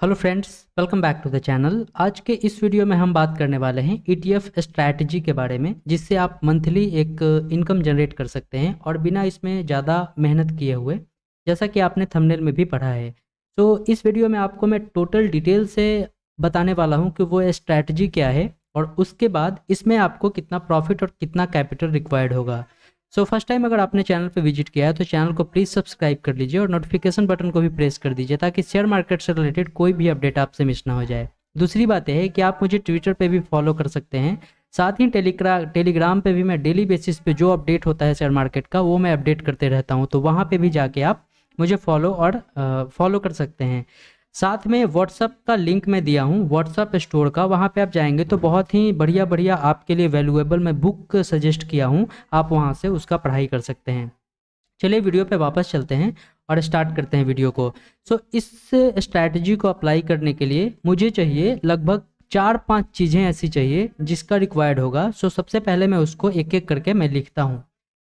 Hello friends, welcome back to the channel. आज के इस वीडियो में हम बात करने वाले हैं ईटीएफ स्ट्रैटेजी के बारे में, जिससे आप मंथली एक इनकम जनरेट कर सकते हैं और बिना इसमें ज़्यादा मेहनत किए हुए, जैसा कि आपने थंबनेल में भी पढ़ा है। तो इस वीडियो में आपको मैं टोटल डिटेल से बताने वाला हूँ कि वो स्ट्रैटेजी क्या है और उसके बाद इसमें आपको कितना प्रॉफिट और कितना कैपिटल रिक्वायर्ड होगा। सो फर्स्ट टाइम अगर आपने चैनल पर विजिट किया है तो चैनल को प्लीज़ सब्सक्राइब कर लीजिए और नोटिफिकेशन बटन को भी प्रेस कर दीजिए ताकि शेयर मार्केट से रिलेटेड कोई भी अपडेट आपसे मिस ना हो जाए। दूसरी बात यह है कि आप मुझे ट्विटर पे भी फॉलो कर सकते हैं, साथ ही टेलीग्राम पे भी मैं डेली बेसिस पे जो अपडेट होता है शेयर मार्केट का वो मैं अपडेट करते रहता हूँ, तो वहाँ पे भी जाके आप मुझे फॉलो कर सकते हैं। साथ में व्हाट्सअप का लिंक मैं दिया हूँ, व्हाट्सअप स्टोर का, वहाँ पे आप जाएंगे तो बहुत ही बढ़िया बढ़िया आपके लिए वैल्यूएबल मैं बुक सजेस्ट किया हूँ, आप वहाँ से उसका पढ़ाई कर सकते हैं। चलिए वीडियो पे वापस चलते हैं और स्टार्ट करते हैं वीडियो को। इस स्ट्रैटेजी को अप्लाई करने के लिए मुझे चाहिए लगभग 4-5 चीज़ें ऐसी चाहिए जिसका रिक्वायर्ड होगा। सबसे पहले मैं उसको एक एक करके मैं लिखता हूँ।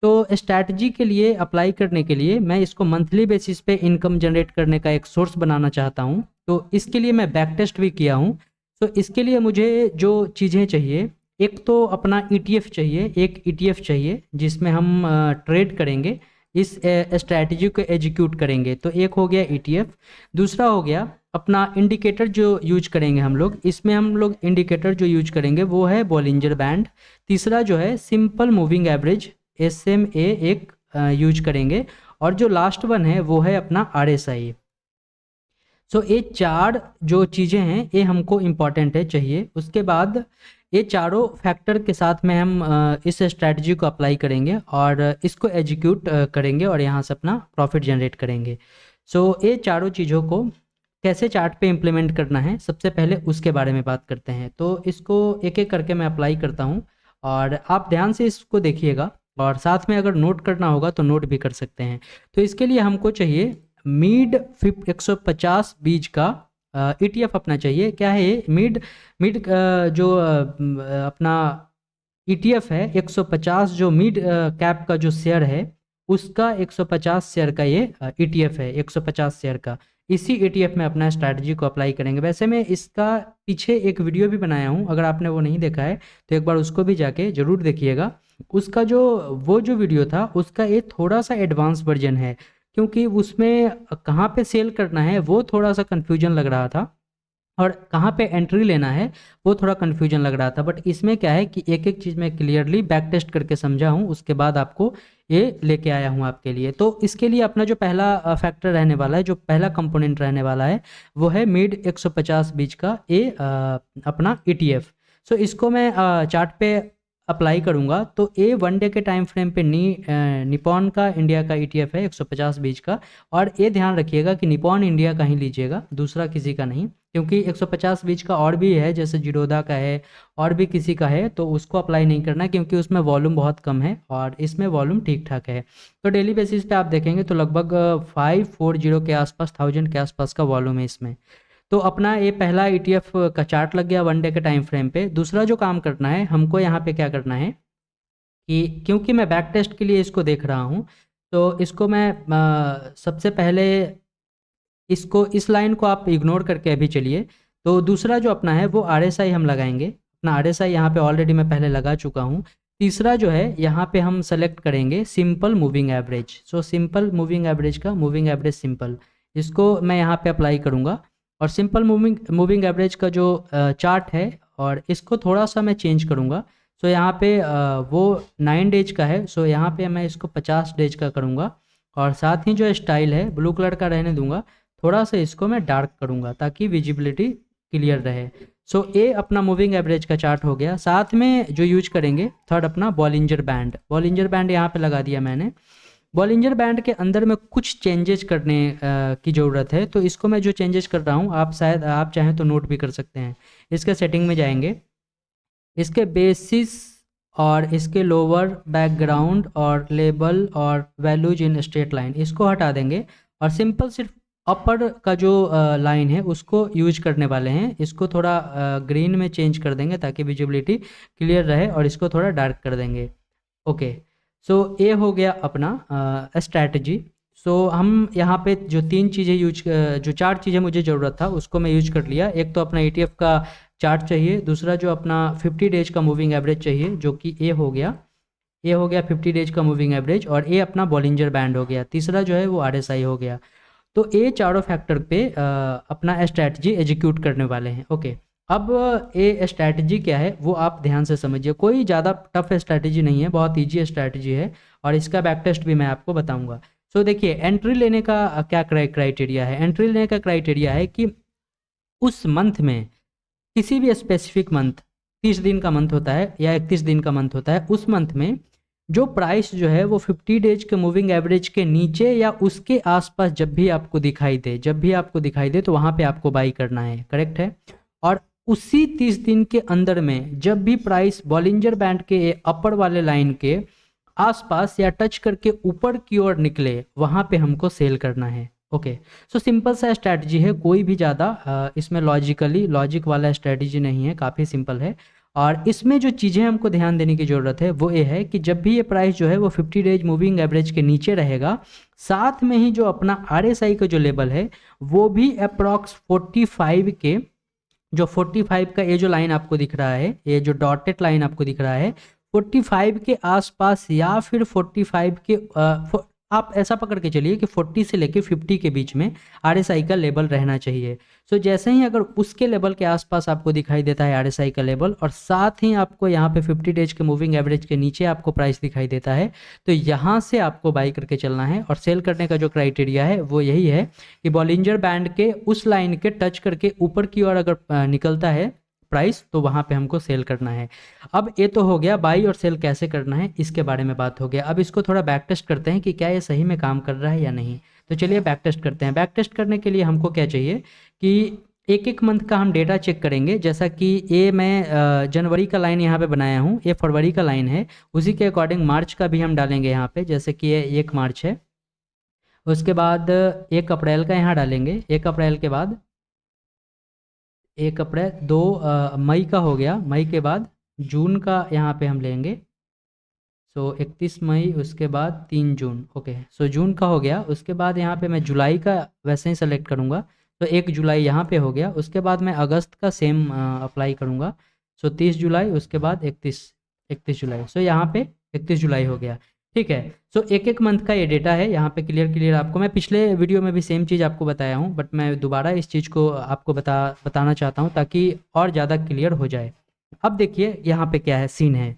तो स्ट्रैटेजी के लिए अप्लाई करने के लिए मैं इसको मंथली बेसिस पे इनकम जनरेट करने का एक सोर्स बनाना चाहता हूँ, तो इसके लिए मैं बैक टेस्ट भी किया हूँ। इसके लिए मुझे जो चीज़ें चाहिए, एक तो अपना ईटीएफ चाहिए, एक ईटीएफ चाहिए जिसमें हम ट्रेड करेंगे, इस स्ट्रैटेजी को एग्जीक्यूट करेंगे। तो एक हो गया ईटीएफ। दूसरा हो गया अपना इंडिकेटर जो यूज करेंगे हम लोग, इसमें हम लोग इंडिकेटर जो यूज करेंगे वो है बॉलिंजर बैंड। तीसरा जो है सिंपल मूविंग एवरेज SMA एक यूज करेंगे, और जो लास्ट वन है वो है अपना RSI। ये चार जो चीज़ें हैं ये हमको इम्पॉर्टेंट है चाहिए। उसके बाद ये चारों फैक्टर के साथ में हम इस स्ट्रैटेजी को अप्लाई करेंगे और इसको एग्जीक्यूट करेंगे और यहाँ से अपना प्रॉफिट जनरेट करेंगे। ये चारों चीज़ों को कैसे चार्ट पे इम्प्लीमेंट करना है, सबसे पहले उसके बारे में बात करते हैं। तो इसको एक एक करके मैं अप्लाई करता हूँ और आप ध्यान से इसको देखिएगा, और साथ में अगर नोट करना होगा तो नोट भी कर सकते हैं। तो इसके लिए हमको चाहिए मिड 150 बीज का ETF अपना चाहिए। क्या है ये मिड मिड जो अपना ETF है 150, जो मिड कैप का जो शेयर है उसका 150 शेयर का ये ETF है, 150 शेयर का। इसी ETF में अपना स्ट्रैटेजी को अप्लाई करेंगे। वैसे मैं इसका पीछे एक वीडियो भी बनाया हूँ, अगर आपने वो नहीं देखा है तो एक बार उसको भी जाके ज़रूर देखिएगा। उसका जो वीडियो था उसका ये थोड़ा सा एडवांस वर्जन है, क्योंकि उसमें कहाँ पे सेल करना है वो थोड़ा सा कन्फ्यूजन लग रहा था और कहाँ पे एंट्री लेना है वो थोड़ा कन्फ्यूजन लग रहा था। बट इसमें क्या है कि एक एक चीज़ मैं क्लियरली बैक टेस्ट करके समझा हूँ, उसके बाद आपको ये लेके आया हूँ आपके लिए। तो इसके लिए अपना जो पहला फैक्टर रहने वाला है, जो पहला कंपोनेंट रहने वाला है वो है मिड 150 बीज का ये अपना ETF। इसको मैं चार्ट पे अप्लाई करूँगा तो ये 1 डे के टाइम फ्रेम पे निपॉन का इंडिया का ETF है 150 बीज का। और ये ध्यान रखिएगा कि निपॉन इंडिया का ही लीजिएगा, दूसरा किसी का नहीं, क्योंकि 150 बीज का और भी है, जैसे जीरोधा का है और भी किसी का है, तो उसको अप्लाई नहीं करना क्योंकि उसमें वॉल्यूम बहुत कम है और इसमें वॉल्यूम ठीक ठाक है। तो डेली बेसिस पे आप देखेंगे तो लगभग 540 के आसपास, 1000 के आसपास का वॉल्यूम है इसमें। तो अपना ये पहला ETF का चार्ट लग गया 1 डे के टाइम फ्रेम पे। दूसरा जो काम करना है हमको यहाँ पे क्या करना है कि क्योंकि मैं बैक टेस्ट के लिए इसको देख रहा हूँ, तो इसको मैं सबसे पहले इस लाइन को आप इग्नोर करके अभी चलिए। तो दूसरा जो अपना है वो RSI हम लगाएंगे। अपना RSI यहाँ पे ऑलरेडी मैं पहले लगा चुका हूँ। तीसरा जो है यहाँ पे हम सेलेक्ट करेंगे simple moving average. Simple moving average का मूविंग एवरेज सिंपल, इसको मैं यहाँ पे अप्लाई करूँगा। और सिंपल मूविंग एवरेज का जो चार्ट है और इसको थोड़ा सा मैं चेंज करूँगा। यहाँ पे वो 9 डेज का है, यहाँ पे मैं इसको 50 डेज का करूँगा। और साथ ही जो स्टाइल है ब्लू कलर का रहने दूंगा, थोड़ा सा इसको मैं डार्क करूँगा ताकि विजिबिलिटी क्लियर रहे। ये अपना मूविंग एवरेज का चार्ट हो गया। साथ में जो यूज करेंगे थर्ड अपना बॉलिंजर बैंड। बॉलिंजर बैंड यहाँ पे लगा दिया मैंने। बॉलिंजर बैंड के अंदर में कुछ चेंजेस करने की ज़रूरत है, तो इसको मैं जो चेंजेस कर रहा हूँ आप शायद आप चाहें तो नोट भी कर सकते हैं। इसके सेटिंग में जाएंगे, इसके बेसिस और इसके लोअर बैकग्राउंड और लेबल और वैल्यूज इन स्ट्रेट लाइन इसको हटा देंगे और सिंपल सिर्फ अपर का जो लाइन है उसको यूज करने वाले हैं। इसको थोड़ा ग्रीन में चेंज कर देंगे ताकि विजिबिलिटी क्लियर रहे और इसको थोड़ा डार्क कर देंगे। ओके, ये हो गया अपना स्ट्रैटेजी। हम यहाँ पे जो जो 4 चीज़ें मुझे ज़रूरत था उसको मैं यूज कर लिया। एक तो अपना ETF का चार्ट चाहिए, दूसरा जो अपना 50 डेज का मूविंग एवरेज चाहिए जो कि ए हो गया 50 डेज का मूविंग एवरेज, और ए अपना बॉलिंजर बैंड हो गया, तीसरा जो है वो RSI हो गया। तो ये चारों फैक्टर पे अपना स्ट्रैटेजी एग्जीक्यूट करने वाले हैं। ओके, अब ये स्ट्रैटेजी क्या है वो आप ध्यान से समझिए। कोई ज़्यादा टफ स्ट्रैटेजी नहीं है, बहुत ईजी स्ट्रैटेजी है, और इसका बैक टेस्ट भी मैं आपको बताऊंगा। सो देखिए, एंट्री लेने का क्या क्राइटेरिया है। एंट्री लेने का क्राइटेरिया है कि उस मंथ में, किसी भी स्पेसिफिक मंथ, 30 दिन का मंथ होता है या 31 दिन का मंथ होता है, उस मंथ में जो प्राइस जो है वो 50 डेज के मूविंग एवरेज के नीचे या उसके आसपास जब भी आपको दिखाई दे तो वहाँ पे आपको बाई करना है। करेक्ट है। और उसी 30 दिन के अंदर में जब भी प्राइस बॉलिंजर बैंड के अपर वाले लाइन के आसपास या टच करके ऊपर की ओर निकले, वहाँ पे हमको सेल करना है। ओके, सो सिंपल सा स्ट्रैटेजी है, कोई भी ज़्यादा इसमें लॉजिक वाला स्ट्रैटेजी नहीं है, काफ़ी सिंपल है। और इसमें जो चीज़ें हमको ध्यान देने की ज़रूरत है वो ये है कि जब भी ये प्राइस जो है वो 50 डेज मूविंग एवरेज के नीचे रहेगा, साथ में ही जो अपना RSI का जो लेवल है वो भी अप्रॉक्स 45 के, जो 45 का ये जो लाइन आपको दिख रहा है, ये जो डॉटेड लाइन आपको दिख रहा है, 45 के आसपास या फिर 45 के आप ऐसा पकड़ के चलिए कि 40 से लेके 50 के बीच में RSI का लेवल रहना चाहिए। सो जैसे ही अगर उसके लेवल के आसपास आपको दिखाई देता है RSI का लेवल, और साथ ही आपको यहाँ पे 50 डेज के मूविंग एवरेज के नीचे आपको प्राइस दिखाई देता है, तो यहाँ से आपको बाई करके चलना है। और सेल करने का जो क्राइटेरिया है वो यही है कि बॉलिंजर बैंड के उस लाइन के टच करके ऊपर की ओर अगर निकलता है प्राइस, तो वहाँ पे हमको सेल करना है। अब ये तो हो गया बाई और सेल कैसे करना है, इसके बारे में बात हो गया। अब इसको थोड़ा बैक टेस्ट करते हैं कि क्या ये सही में काम कर रहा है या नहीं। तो चलिए बैक टेस्ट करते हैं। बैक टेस्ट करने के लिए हमको क्या चाहिए कि एक एक मंथ का हम डेटा चेक करेंगे। जैसा कि ये मैं जनवरी का लाइन यहाँ पे बनाया हूँ, ये फरवरी का लाइन है, उसी के अकॉर्डिंग मार्च का भी हम डालेंगे यहाँ पे। जैसे कि ये 1 मार्च है, उसके बाद 1 अप्रैल का यहाँ डालेंगे, 1 अप्रैल के बाद 1 अप्रैल, 2 मई का हो गया, मई के बाद जून का यहाँ पे हम लेंगे। सो 31 मई, उसके बाद 3 जून। ओके, सो जून का हो गया। उसके बाद यहाँ पे मैं जुलाई का वैसे ही सेलेक्ट करूँगा, तो 1 जुलाई यहाँ पे हो गया। उसके बाद मैं अगस्त का सेम अप्लाई करूँगा, सो 30 जुलाई, उसके बाद 31 जुलाई। सो यहाँ पे 31 जुलाई हो गया। ठीक है। सो एक एक मंथ का ये डेटा है यहाँ पे क्लियर आपको। मैं पिछले वीडियो में भी सेम चीज़ आपको बताया हूँ, बट मैं दोबारा इस चीज़ को आपको बताना चाहता हूँ ताकि और ज़्यादा क्लियर हो जाए। अब देखिए यहाँ पे क्या है सीन है।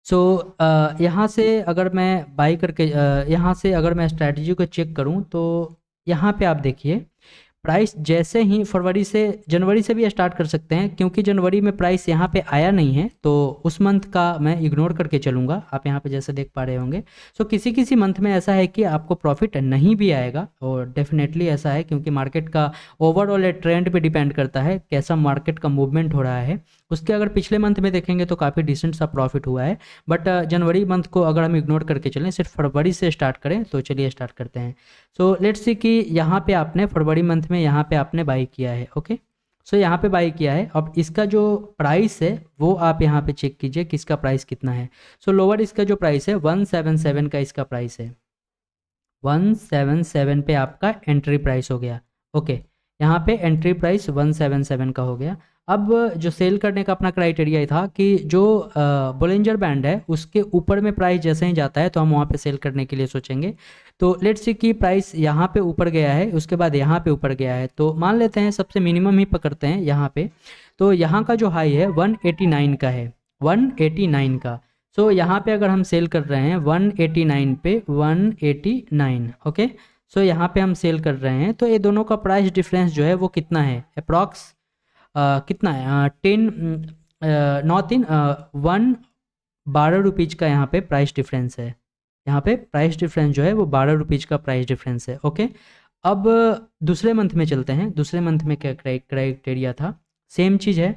सो यहाँ से अगर मैं बाई करके यहाँ से अगर मैं स्ट्रैटेजी को चेक करूँ, तो यहाँ पे आप देखिए प्राइस जैसे ही जनवरी से भी स्टार्ट कर सकते हैं, क्योंकि जनवरी में प्राइस यहाँ पे आया नहीं है, तो उस मंथ का मैं इग्नोर करके चलूँगा। आप यहाँ पे जैसे देख पा रहे होंगे। सो किसी किसी मंथ में ऐसा है कि आपको प्रॉफिट नहीं भी आएगा, और डेफिनेटली ऐसा है, क्योंकि मार्केट का ओवरऑल ट्रेंड पे डिपेंड करता है कैसा मार्केट का मूवमेंट हो रहा है। उसके अगर पिछले मंथ में देखेंगे तो काफ़ी डिसेंट सा प्रॉफिट हुआ है, बट जनवरी मंथ को अगर हम इग्नोर करके चलें, सिर्फ फरवरी से स्टार्ट करें, तो चलिए स्टार्ट करते हैं। सो लेट्स सी कि यहाँ पे आपने फरवरी मंथ में यहाँ पे आपने बाई किया है। ओके, सो यहाँ पे बाई किया है। अब इसका जो प्राइस है वो आप यहाँ पे चेक कीजिए कि इसका प्राइस कितना है। सो लोअर इसका जो प्राइस है 177 का इसका प्राइस है, 177 पे आपका एंट्री प्राइस हो गया। ओके, यहाँ पे एंट्री प्राइस 177 का हो गया। अब जो सेल करने का अपना क्राइटेरिया था कि जो बोलिंजर बैंड है उसके ऊपर में प्राइस जैसे ही जाता है तो हम वहाँ पे सेल करने के लिए सोचेंगे। तो लेट्स सी कि प्राइस यहाँ पे ऊपर गया है, उसके बाद यहाँ पे ऊपर गया है, तो मान लेते हैं सबसे मिनिमम ही पकड़ते हैं यहाँ पे। तो यहाँ का जो हाई है 189 का है, 189 का। सो यहाँ पे अगर हम सेल कर रहे हैं 189 पे, 189। ओके, सो यहाँ पे हम सेल कर रहे हैं, तो ये दोनों का प्राइस डिफरेंस जो है वो कितना है, अप्रॉक्स कितना है, 12 रुपीज़ का यहाँ पे प्राइस डिफरेंस है। यहाँ पे प्राइस डिफरेंस जो है वो 12 रुपीज़ का प्राइस डिफरेंस है। ओके, अब दूसरे मंथ में चलते हैं। दूसरे मंथ में क्या क्राइटेरिया था, सेम चीज़ है,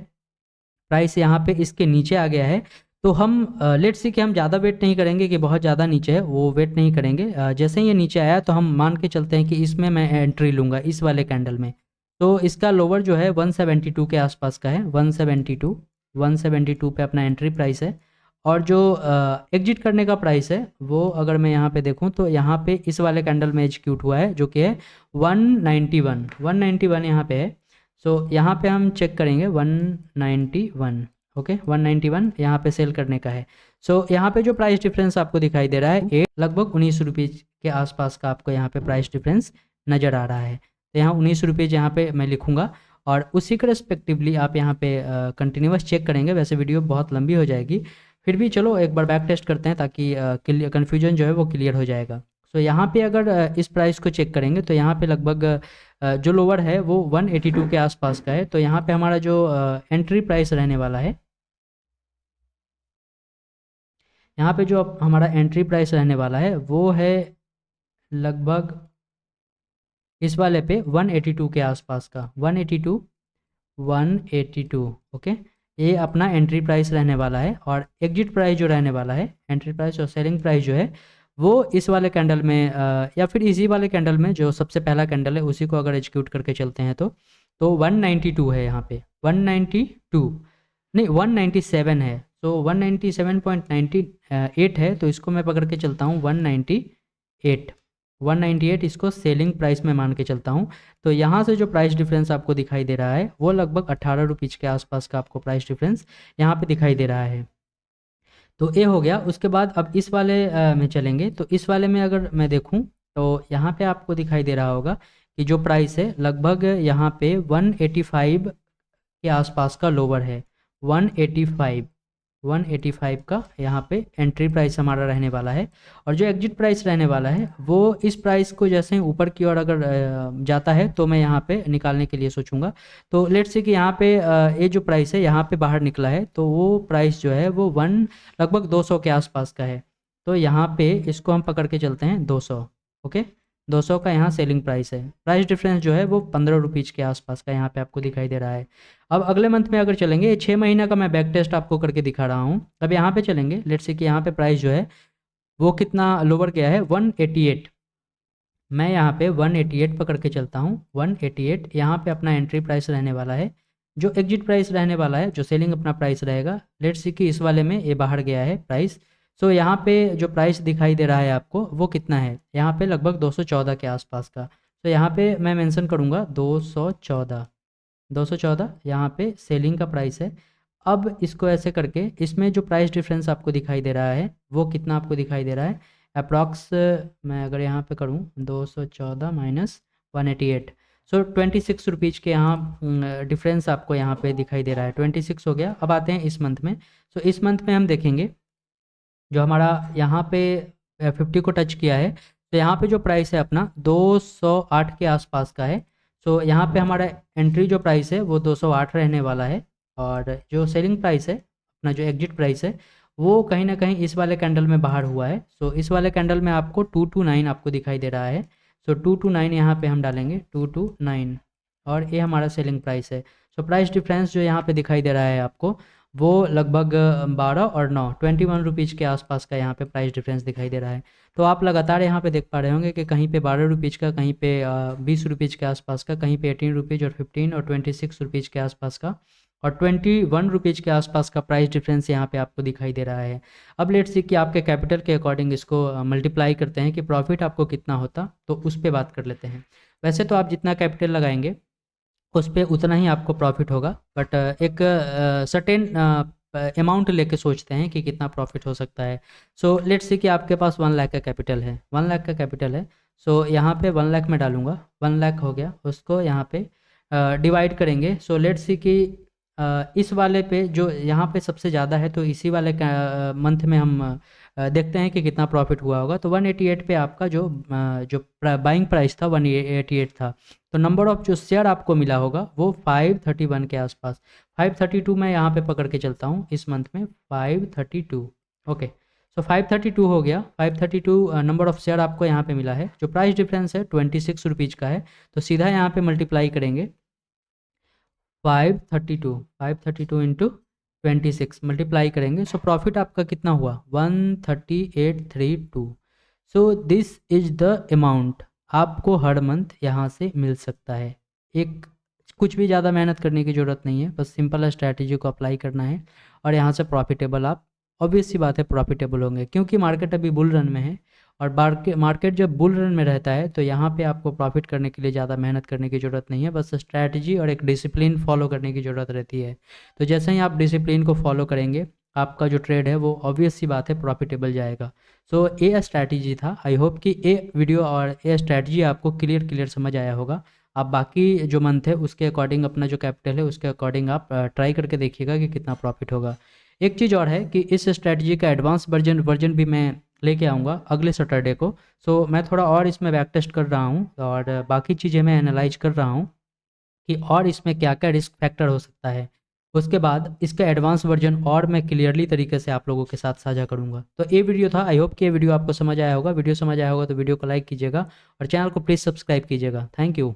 प्राइस यहाँ पे इसके नीचे आ गया है, तो हम लेट्स सी कि हम ज़्यादा वेट नहीं करेंगे कि बहुत ज़्यादा नीचे है, वो वेट नहीं करेंगे। जैसे ही ये नीचे आया तो हम मान के चलते हैं कि इसमें मैं एंट्री लूँगा, इस वाले कैंडल में। तो इसका लोअर जो है 172 के आसपास का है, 172 पे अपना एंट्री प्राइस है। और जो एग्जिट करने का प्राइस है वो अगर मैं यहाँ पे देखूँ तो यहाँ पे इस वाले कैंडल में एग्जीक्यूट हुआ है जो कि है 191 यहाँ पे है। सो यहाँ पे हम चेक करेंगे 191, ओके 191 यहाँ पे सेल करने का है। सो यहाँ पे जो प्राइस डिफरेंस आपको दिखाई दे रहा है ये लगभग 19 रुपीज़ के आसपास का आपको यहाँ पे प्राइस डिफरेंस नज़र आ रहा है। तो यहाँ 19 रुपीज़ यहाँ पे मैं लिखूँगा और उसी के रेस्पेक्टिवली आप यहाँ पे कंटिन्यूस चेक करेंगे। वैसे वीडियो बहुत लंबी हो जाएगी, फिर भी चलो एक बार बैक टेस्ट करते हैं ताकि कन्फ्यूजन जो है वो क्लियर हो जाएगा। सो यहाँ पे अगर इस प्राइस को चेक करेंगे तो यहाँ पे लगभग जो लोअर है वो 182 के आसपास का है। तो यहाँ पे हमारा जो एंट्री प्राइस रहने वाला है, यहाँ पे जो हमारा एंट्री प्राइस रहने वाला है वो है लगभग इस वाले पे 182 के आसपास का, 182 ओके। ये अपना एंट्री प्राइस रहने वाला है और एग्जिट प्राइस जो रहने वाला है, एंट्री प्राइस और सेलिंग प्राइस जो है वो इस वाले कैंडल में या फिर इसी वाले कैंडल में जो सबसे पहला कैंडल है उसी को अगर एग्जीक्यूट करके चलते हैं तो 192 है यहाँ पे, 192 नहीं 197 है। तो 197.98 है, तो इसको मैं पकड़ के चलता हूँ 198 इसको सेलिंग प्राइस में मान के चलता हूँ। तो यहाँ से जो प्राइस डिफरेंस आपको दिखाई दे रहा है वो लगभग 18 रुपीज़ के आसपास का आपको प्राइस डिफरेंस यहाँ पे दिखाई दे रहा है। तो ये हो गया। उसके बाद अब इस वाले में चलेंगे। तो इस वाले में अगर मैं देखूँ तो यहाँ पे आपको दिखाई दे रहा होगा कि जो प्राइस है लगभग यहाँ पे 185 के आसपास का लोअर है। 185 का यहाँ पे एंट्री प्राइस हमारा रहने वाला है और जो एग्जिट प्राइस रहने वाला है वो इस प्राइस को जैसे ही ऊपर की ओर अगर जाता है तो मैं यहाँ पे निकालने के लिए सोचूंगा। तो लेट्स से कि यहाँ पे ये जो प्राइस है यहाँ पे बाहर निकला है तो वो प्राइस जो है वो लगभग 200 के आसपास का है। तो यहाँ पे इसको हम पकड़ के चलते हैं 200, ओके 200 का यहाँ सेलिंग प्राइस है। प्राइस डिफरेंस जो है वो 15 रुपीज़ के आसपास का यहाँ पे आपको दिखाई दे रहा है। अब अगले मंथ में अगर चलेंगे, ये 6 महीना का मैं बैक टेस्ट आपको करके दिखा रहा हूँ। अब यहाँ पे चलेंगे, लेट्स से कि यहाँ पे प्राइस जो है वो कितना लोअर गया है 188। मैं यहाँ पे 188 पकड़ के चलता हूँ। 188 यहाँ पे अपना एंट्री प्राइस रहने वाला है। जो एग्जिट प्राइस रहने वाला है, जो सेलिंग अपना प्राइस रहेगा, लेट्स सी कि इस वाले में ये बाहर गया है प्राइस। सो यहाँ पे जो प्राइस दिखाई दे रहा है आपको वो कितना है, यहाँ पे लगभग 214 के आसपास का। तो यहाँ पे मैं मेंशन करूँगा 214 यहाँ पे सेलिंग का प्राइस है। अब इसको ऐसे करके इसमें जो प्राइस डिफरेंस आपको दिखाई दे रहा है वो कितना आपको दिखाई दे रहा है अप्रॉक्स, मैं अगर यहाँ पे करूँ 214 माइनस 188, सो 26 रुपीज़ के यहाँ डिफरेंस आपको यहाँ पे दिखाई दे रहा है। 26 हो गया। अब आते हैं इस मंथ में। सो इस मंथ में हम देखेंगे जो हमारा यहाँ पे 50 को टच किया है तो यहाँ पे जो प्राइस है अपना 208 के आसपास का है। सो यहाँ पे हमारा एंट्री जो प्राइस है वो 208 रहने वाला है और जो सेलिंग प्राइस है अपना, जो एग्जिट प्राइस है वो कहीं ना कहीं इस वाले कैंडल में बाहर हुआ है। सो इस वाले कैंडल में आपको 229 आपको दिखाई दे रहा है। सो 229 यहाँ पे हम डालेंगे 229 और ये हमारा सेलिंग प्राइस है। सो प्राइस डिफरेंस जो यहाँ पे दिखाई दे रहा है आपको वो लगभग 12 और 9 21 रुपीज़ के आसपास का यहाँ पे प्राइस डिफरेंस दिखाई दे रहा है। तो आप लगातार यहाँ पे देख पा रहे होंगे कि कहीं पे 12 रुपीज़ का, कहीं पे 20 रुपीज़ के आसपास का, कहीं पे 18 रुपीज़ और 15 और 26 रुपीज़ के आसपास का और 21 रुपीज़ के आसपास का प्राइस डिफरेंस यहाँ पे आपको दिखाई दे रहा है। अब लेट्स सी कि आपके कैपिटल के अकॉर्डिंग इसको मल्टीप्लाई करते हैं कि प्रॉफिट आपको कितना होता, तो उस पर बात कर लेते हैं। वैसे तो आप जितना कैपिटल लगाएंगे उस पर उतना ही आपको प्रॉफिट होगा, बट एक सर्टेन अमाउंट लेके सोचते हैं कि कितना प्रॉफिट हो सकता है। सो लेट्स सी कि आपके पास 1 लाख का कैपिटल है, 1 लाख का कैपिटल है। सो यहाँ पे 1 लाख में डालूंगा, 1 लाख हो गया, उसको यहाँ पे डिवाइड करेंगे। सो लेट्स सी कि इस वाले पे जो यहाँ पे सबसे ज़्यादा है तो इसी वाले मंथ में हम देखते हैं कि कितना प्रॉफिट हुआ होगा। तो 188 पे आपका जो बाइंग प्राइस था 188 था, तो नंबर ऑफ जो शेयर आपको मिला होगा वो 531 के आसपास। 532 मैं यहाँ पे पकड़ के चलता हूँ इस मंथ में, 532 ओके। सो 532 हो गया। 532 नंबर ऑफ शेयर आपको यहाँ पे मिला है। जो प्राइस डिफरेंस है 26 रुपीज़ का है, तो सीधा यहाँ पे मल्टीप्लाई करेंगे 532 इंटू 26 मल्टीप्लाई करेंगे। सो प्रॉफिट आपका कितना हुआ 13832। So this is the amount आपको हर मंथ यहाँ से मिल सकता है। एक कुछ भी ज़्यादा मेहनत करने की ज़रूरत नहीं है, बस सिंपल स्ट्रैटेजी को अप्लाई करना है और यहाँ से प्रॉफिटेबल आप ऑब्वियस सी बात है प्रॉफिटेबल होंगे, क्योंकि मार्केट अभी बुल रन में है। और मार्केट जब बुल रन में रहता है तो यहाँ पे आपको प्रॉफिट करने के लिए ज़्यादा मेहनत करने की ज़रूरत नहीं है, बस स्ट्रैटेजी और एक डिसिप्लिन फॉलो करने की ज़रूरत रहती है। तो जैसे ही आप डिसिप्लिन को फॉलो करेंगे, आपका जो ट्रेड है वो ऑब्वियस सी बात है प्रॉफिटेबल जाएगा। सो ये स्ट्रैटेजी था। आई होप कि ये वीडियो और ये स्ट्रैटेजी आपको क्लियर समझ आया होगा। आप बाकी जो मंथ है उसके अकॉर्डिंग अपना जो कैपिटल है उसके अकॉर्डिंग आप ट्राई करके देखिएगा कि कितना प्रॉफिट होगा। एक चीज़ और है कि इस स्ट्रैटेजी का एडवांस वर्जन भी मैं लेके आऊँगा अगले सैटरडे को। सो मैं थोड़ा और इसमें बैक टेस्ट कर रहा हूँ और बाकी चीज़ें मैं एनालाइज कर रहा हूँ कि और इसमें क्या क्या रिस्क फैक्टर हो सकता है। उसके बाद इसका एडवांस वर्जन और मैं क्लियरली तरीके से आप लोगों के साथ साझा करूँगा। तो ये वीडियो था। आई होप कि ये वीडियो आपको समझ आया होगा। वीडियो समझ आया होगा तो वीडियो को लाइक कीजिएगा और चैनल को प्लीज़ सब्सक्राइब कीजिएगा। Thank you.